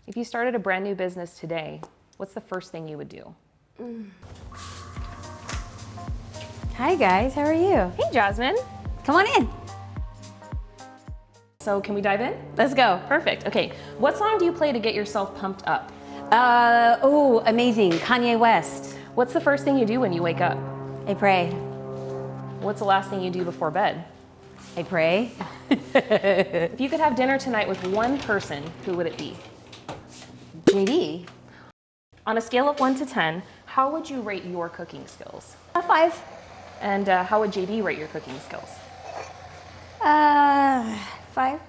If you started a brand new business today, what's the first thing you would do? Hi guys, how are you? Hey Jasmine. Come on in. So can we dive in? Let's go. Perfect. Okay. What song do you play to get yourself pumped up? Oh, amazing. Kanye West. What's the first thing you do when you wake up? I pray. What's the last thing you do before bed? I pray. If you could have dinner tonight with one person, who would it be? JD. On a scale of 1 to 10, how would you rate your cooking skills? A 5. And how would JD rate your cooking skills? 5.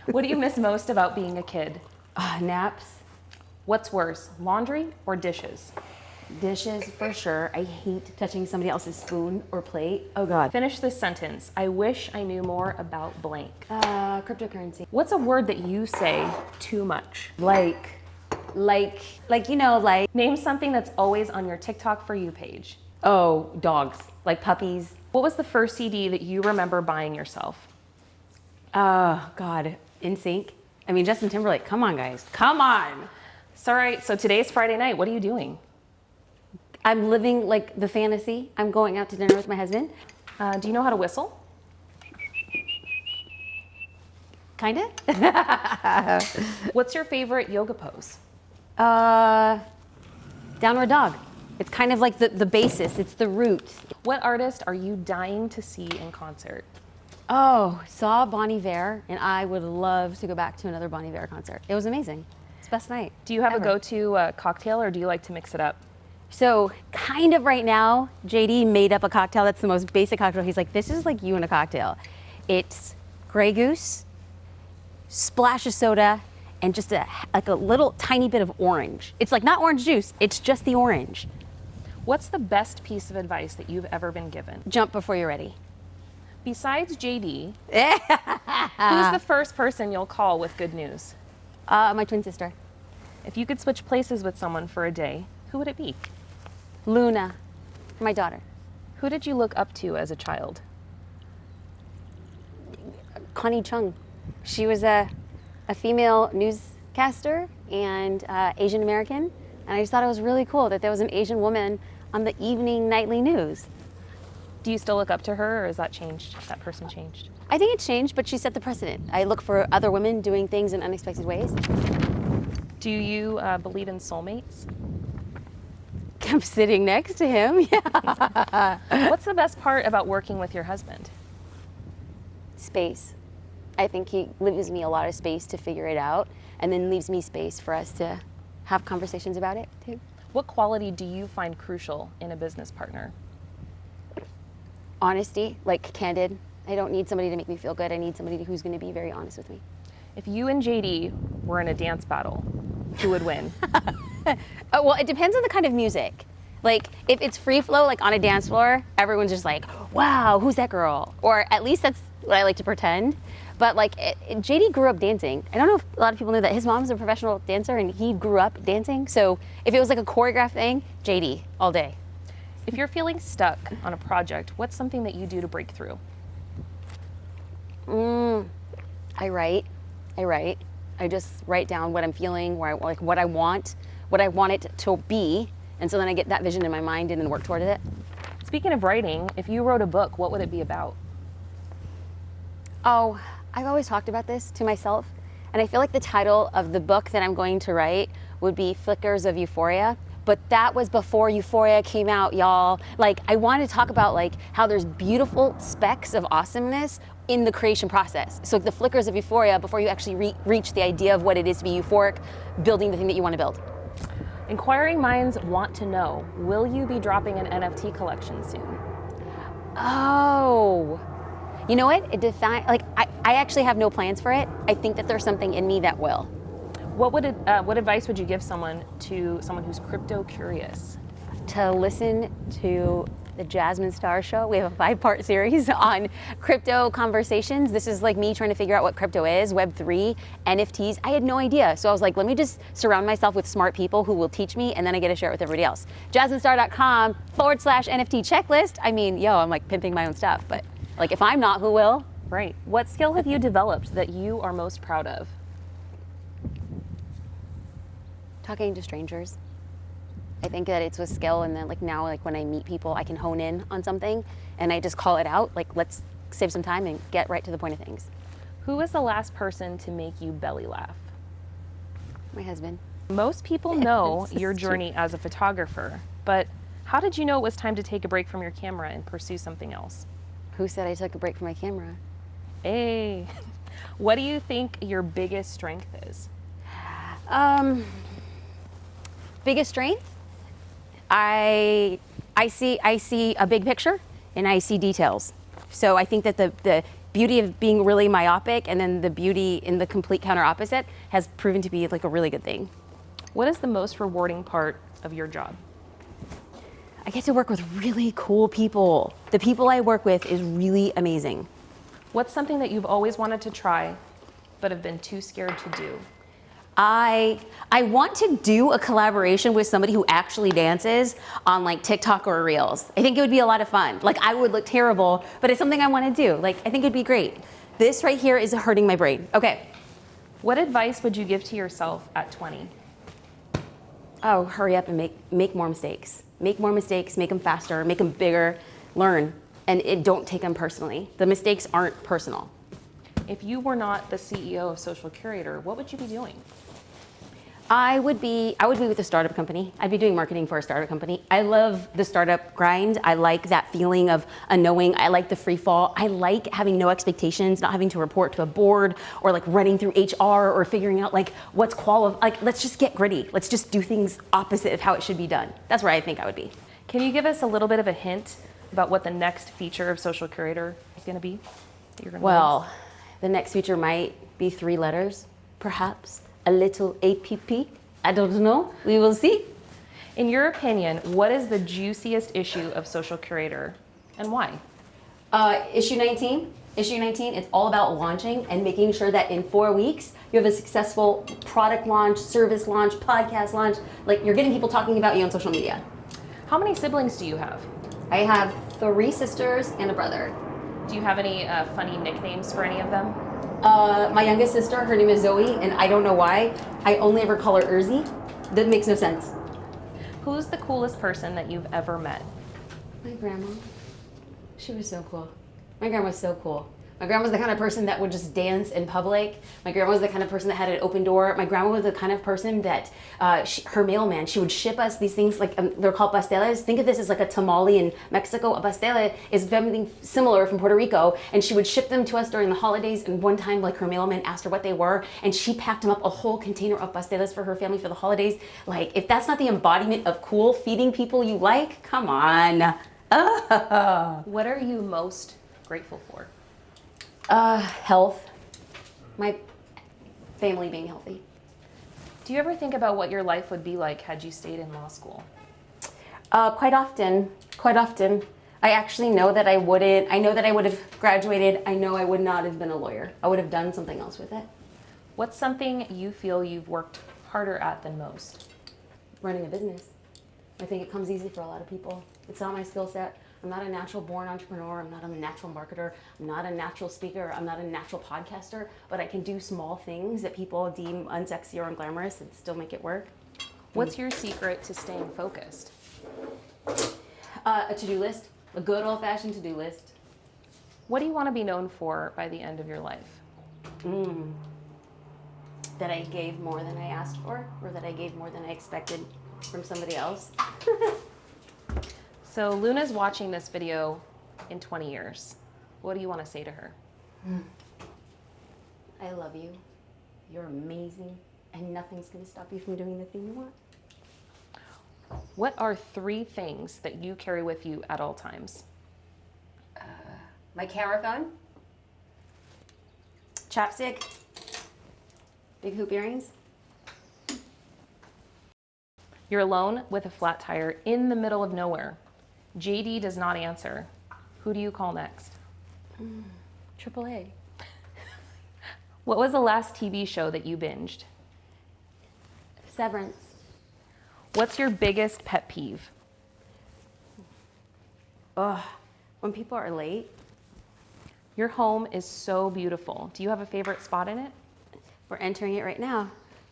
What do you miss most about being a kid? Naps. What's worse, laundry or dishes? Dishes, for sure. I hate touching somebody else's spoon or plate. Oh God. Finish this sentence. I wish I knew more about blank. Cryptocurrency. What's a word that you say too much? Like, you know, like, Name something that's always on your TikTok For You page. oh, dogs. Like puppies. What was the first CD that you remember buying yourself? Oh, God. NSYNC. I mean, Justin Timberlake. Come on, guys. Come on. So, all right, so today's Friday night. What are you doing? I'm living like the fantasy. I'm going out to dinner with my husband. Do you know how to whistle? Kinda. What's your favorite yoga pose? Downward dog. It's kind of like the basis. It's the root. What artist are you dying to see in concert? Oh, saw Bon Iver, and I would love to go back to another Bon Iver concert. It was amazing. It's the best night. Do you have ever. a go-to cocktail, or do you like to mix it up? So kind of right now, JD made up a cocktail that's the most basic cocktail. He's like, this is like you in a cocktail. It's Grey Goose, splash of soda, and just like a little tiny bit of orange. It's like not orange juice, it's just the orange. What's the best piece of advice that you've ever been given? Jump before you're ready. Besides JD, who's the first person you'll call with good news? My twin sister, If you could switch places with someone for a day, who would it be? Luna, my daughter. Who did you look up to as a child? Connie Chung. She was a female newscaster and Asian American, and I just thought it was really cool that there was an Asian woman on the evening nightly news. Do you still look up to her, or has that changed? That person changed? I think it's changed, but she set the precedent. I look for other women doing things in unexpected ways. Do you believe in soulmates? I'm sitting next to him, yeah. What's the best part about working with your husband? Space. I think he leaves me a lot of space to figure it out, and then leaves me space for us to have conversations about it too. What quality do you find crucial in a business partner? Honesty, like candid. I don't need somebody to make me feel good. I need somebody who's going to be very honest with me. If you and JD were in a dance battle, who would win? Oh, well, it depends on the kind of music. Like, if it's free flow, like on a dance floor, everyone's just like, wow, who's that girl? Or at least that's what I like to pretend. But like, JD grew up dancing. I don't know if a lot of people know that his mom's a professional dancer and he grew up dancing. So if it was like a choreographed thing, JD all day. If you're feeling stuck on a project, what's something that you do to break through? I write. I just write down what I'm feeling, like what I want it to be. And so then I get that vision in my mind and then work toward it. Speaking of writing, if you wrote a book, what would it be about? Oh, I've always talked about this to myself. And I feel like the title of the book that I'm going to write would be Flickers of Euphoria. But that was before Euphoria came out, y'all. Like, I want to talk about like how there's beautiful specks of awesomeness in the creation process. So the flickers of euphoria before you actually reach the idea of what it is to be euphoric, building the thing that you want to build. Inquiring minds want to know, will you be dropping an NFT collection soon? Oh, you know what? I actually have no plans for it. I think that there's something in me that will. What advice would you give someone who's crypto curious? To listen to the Jasmine Star Show. We have a 5-part series on crypto conversations. This is like me trying to figure out what crypto is, Web3, NFTs. I had no idea. So I was like, let me just surround myself with smart people who will teach me, and then I get to share it with everybody else. JasmineStar.com/NFT checklist. I mean, I'm like pimping my own stuff, but like if I'm not, who will? Right. What skill have you developed that you are most proud of? Talking to strangers. I think that it's with skill, and then like now, like when I meet people, I can hone in on something and I just call it out. Like, let's save some time and get right to the point of things. Who was the last person to make you belly laugh? My husband. Most people know your journey as a photographer, but how did you know it was time to take a break from your camera and pursue something else? Who said I took a break from my camera? Hey, what do you think your biggest strength is? Biggest strength? I see a big picture and I see details. So I think that the beauty of being really myopic and then the beauty in the complete counter opposite has proven to be like a really good thing. What is the most rewarding part of your job? I get to work with really cool people. The people I work with is really amazing. What's something that you've always wanted to try but have been too scared to do? I want to do a collaboration with somebody who actually dances on like TikTok or Reels. I think it would be a lot of fun. Like I would look terrible, but it's something I want to do. Like I think it'd be great. This right here is hurting my brain. Okay. What advice would you give to yourself at 20? Oh, hurry up and make more mistakes. Make more mistakes, make them faster, make them bigger, learn, and don't take them personally. The mistakes aren't personal. If you were not the CEO of Social Curator, what would you be doing? I would be with a startup company. I'd be doing marketing for a startup company. I love the startup grind. I like that feeling of unknowing. I like the free fall. I like having no expectations, not having to report to a board or like running through HR or figuring out like what's like let's just get gritty. Let's just do things opposite of how it should be done. That's where I think I would be. Can you give us a little bit of a hint about what the next feature of Social Curator is going to be? Well, the next feature might be 3 letters, perhaps. A little APP. I don't know. We will see. In your opinion, what is the juiciest issue of Social Curator and why? Issue 19. Issue 19, it's all about launching and making sure that in 4 weeks you have a successful product launch, service launch, podcast launch. Like you're getting people talking about you on social media. How many siblings do you have? I have 3 sisters and a brother. Do you have any funny nicknames for any of them? My youngest sister, her name is Zoe, and I don't know why. I only ever call her Urzi. That makes no sense. Who's the coolest person that you've ever met? My grandma. She was so cool. My grandma was so cool. My grandma was the kind of person that would just dance in public. My grandma was the kind of person that had an open door. My grandma was the kind of person that her mailman, she would ship us these things like, they're called pasteles. Think of this as like a tamale in Mexico. A pastele is something similar from Puerto Rico. And she would ship them to us during the holidays. And one time, like her mailman asked her what they were. And she packed them up a whole container of pasteles for her family for the holidays. Like, if that's not the embodiment of cool, feeding people you like, come on. What are you most grateful for? Health. My family being healthy. Do you ever think about what your life would be like had you stayed in law school? Quite often. I actually know that I wouldn't. I know that I would have graduated. I know I would not have been a lawyer. I would have done something else with it. What's something you feel you've worked harder at than most? Running a business. I think it comes easy for a lot of people. It's not my skill set. I'm not a natural born entrepreneur. I'm not a natural marketer. I'm not a natural speaker. I'm not a natural podcaster, but I can do small things that people deem unsexy or unglamorous and still make it work. What's your secret to staying focused? A to-do list, a good old-fashioned to-do list. What do you want to be known for by the end of your life? That I gave more than I asked for, or that I gave more than I expected from somebody else. So Luna's watching this video in 20 years. What do you want to say to her? I love you. You're amazing. And nothing's going to stop you from doing the thing you want. What are 3 things that you carry with you at all times? My camera phone. Chapstick. Big hoop earrings. You're alone with a flat tire in the middle of nowhere. JD does not answer. Who do you call next? AAA. What was the last TV show that you binged? Severance. What's your biggest pet peeve? When people are late. Your home is so beautiful. Do you have a favorite spot in it? We're entering it right now.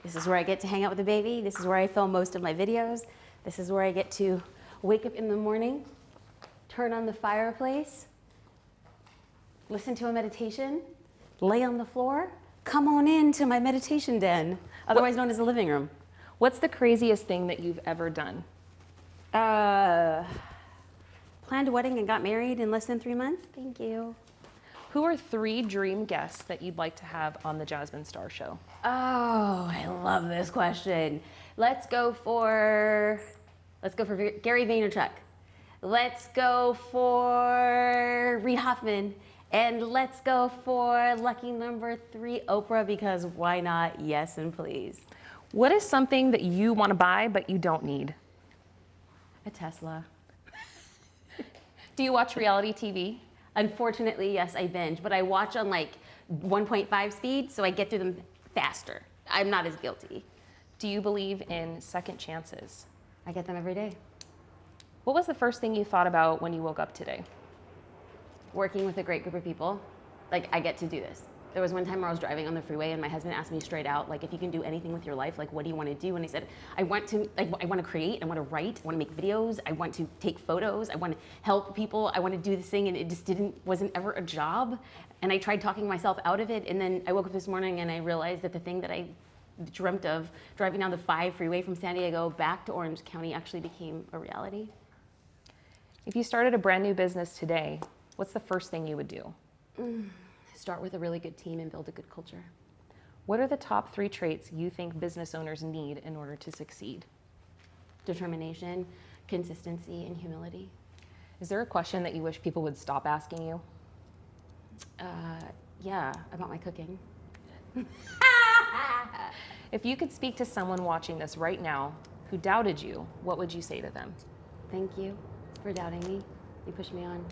This is where I get to hang out with the baby. This is where I film most of my videos. This is where I get to wake up in the morning, turn on the fireplace, listen to a meditation, lay on the floor, come on into my meditation den, otherwise known as the living room. What's the craziest thing that you've ever done? Planned a wedding and got married in less than 3 months. Thank you. Who are 3 dream guests that you'd like to have on the Jasmine Star Show? Oh, I love this question. Let's go for Gary Vaynerchuk. Let's go for Reid Hoffman. And let's go for lucky number 3, Oprah, because why not? Yes and please. What is something that you want to buy but you don't need? A Tesla. Do you watch reality TV? Unfortunately, yes, I binge, but I watch on like 1.5 speed, so I get through them faster. I'm not as guilty. Do you believe in second chances? I get them every day. What was the first thing you thought about when you woke up today? Working with a great group of people, like I get to do this. There was one time where I was driving on the freeway and my husband asked me straight out, like, if you can do anything with your life, like, what do you want to do? And I said, I want to create, I want to write, I want to make videos, I want to take photos, I want to help people, I want to do this thing, and it just wasn't ever a job. And I tried talking myself out of it, and then I woke up this morning and I realized that the thing that I dreamt of, driving down the 5 freeway from San Diego back to Orange County, actually became a reality. If you started a brand new business today, what's the first thing you would do? Start with a really good team and build a good culture. What are the top 3 traits you think business owners need in order to succeed? Determination, consistency, and humility. Is there a question that you wish people would stop asking you? Yeah, about my cooking. If you could speak to someone watching this right now who doubted you, what would you say to them? Thank you for doubting me. You pushed me on.